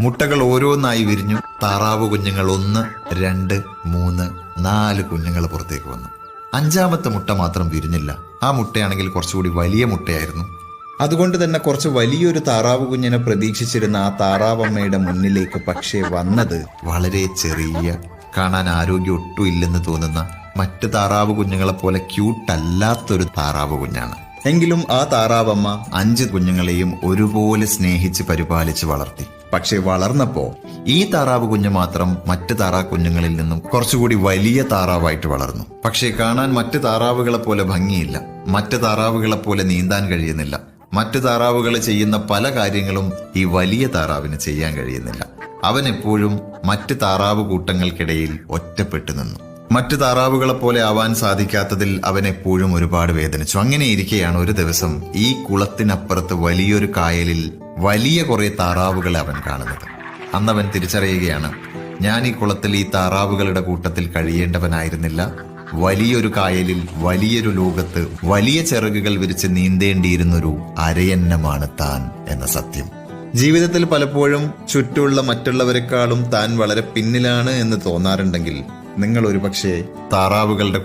മുട്ടകൾ ഓരോന്നായി വിരിഞ്ഞു. താറാവ് കുഞ്ഞുങ്ങൾ 1, 2, 3, 4 കുഞ്ഞുങ്ങൾ പുറത്തേക്ക് വന്നു. 5ാമത്തെ മുട്ട മാത്രം വിരിഞ്ഞില്ല. ആ മുട്ടയാണെങ്കിൽ കുറച്ചുകൂടി വലിയ മുട്ടയായിരുന്നു. അതുകൊണ്ട് തന്നെ കുറച്ച് വലിയൊരു താറാവ് കുഞ്ഞിനെ പ്രതീക്ഷിച്ചിരുന്ന ആ താറാവമ്മയുടെ മുന്നിലേക്ക് പക്ഷേ വന്നത് വളരെ ചെറിയ, കാണാൻ ആരോഗ്യം ഒട്ടും ഇല്ലെന്ന് തോന്നുന്ന മറ്റ് താറാവ് കുഞ്ഞുങ്ങളെ പോലെ ക്യൂട്ടല്ലാത്തൊരു താറാവ് കുഞ്ഞാണ്. എങ്കിലും ആ താറാവമ്മ 5 കുഞ്ഞുങ്ങളെയും ഒരുപോലെ സ്നേഹിച്ച് പരിപാലിച്ച് വളർത്തി. പക്ഷെ വളർന്നപ്പോ ഈ താറാവ് കുഞ്ഞ് മാത്രം മറ്റ് താറാവ് കുഞ്ഞുങ്ങളിൽ നിന്നും കുറച്ചുകൂടി വലിയ താറാവായിട്ട് വളർന്നു. പക്ഷെ കാണാൻ മറ്റ് താറാവുകളെ പോലെ ഭംഗിയില്ല. മറ്റ് താറാവുകളെ പോലെ നീന്താൻ കഴിയുന്നില്ല. മറ്റു താറാവുകൾ ചെയ്യുന്ന പല കാര്യങ്ങളും ഈ വലിയ താറാവിന് ചെയ്യാൻ കഴിയുന്നില്ല. അവൻ എപ്പോഴും മറ്റ് താറാവ് കൂട്ടങ്ങൾക്കിടയിൽ ഒറ്റപ്പെട്ടു നിന്നു. മറ്റു താറാവുകളെ പോലെ ആവാൻ സാധിക്കാത്തതിൽ അവൻ എപ്പോഴും ഒരുപാട് വേദനിച്ചു. അങ്ങനെ ഇരിക്കെയാണ് ഒരു ദിവസം ഈ കുളത്തിനപ്പുറത്ത് വലിയൊരു കായലിൽ വലിയ കുറെ താറാവുകളെ അവൻ കാണുന്നത്. അന്നവൻ തിരിച്ചറിയുകയാണ്, ഞാൻ ഈ കുളത്തിൽ ഈ താറാവുകളുടെ കൂട്ടത്തിൽ കഴിയേണ്ടവനായിരുന്നില്ല. വലിയൊരു കായലിൽ, വലിയൊരു ലോകത്ത് വലിയ ചിറകുകൾ വിരിച്ച് നീന്തേണ്ടിയിരുന്നൊരു അരയന്നമാണ് താൻ എന്ന സത്യം. ജീവിതത്തിൽ പലപ്പോഴും ചുറ്റുമുള്ള മറ്റുള്ളവരെക്കാളും താൻ വളരെ പിന്നിലാണ് എന്ന് തോന്നാറുണ്ടെങ്കിൽ നിങ്ങൾ ഒരുപക്ഷെ താറാവുകളുടെ